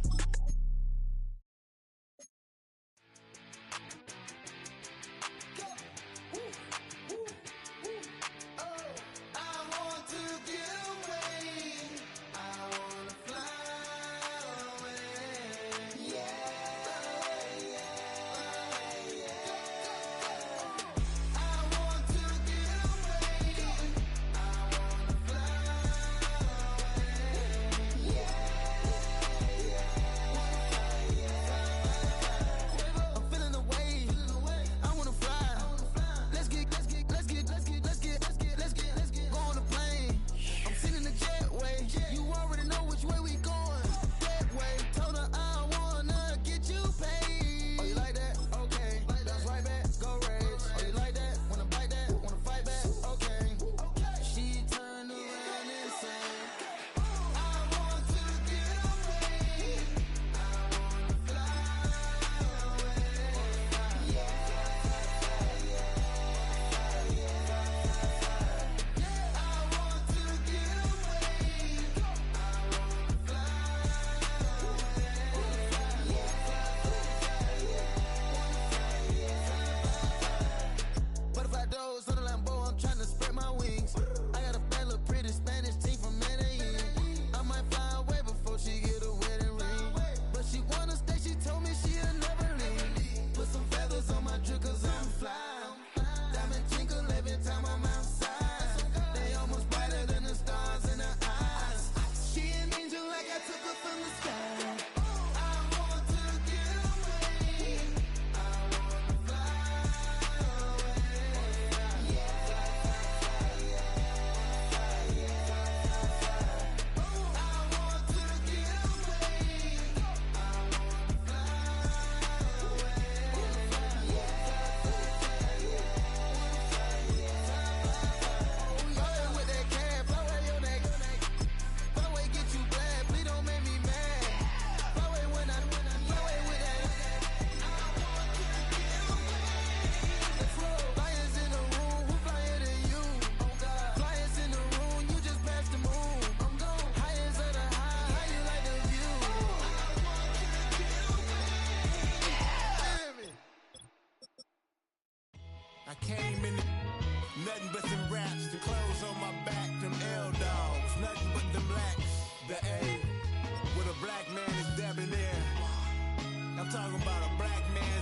came in, nothing but some raps, the clothes on my back, them L-dogs, nothing but them blacks. The A, with a black man is debonair. I'm talking about a black man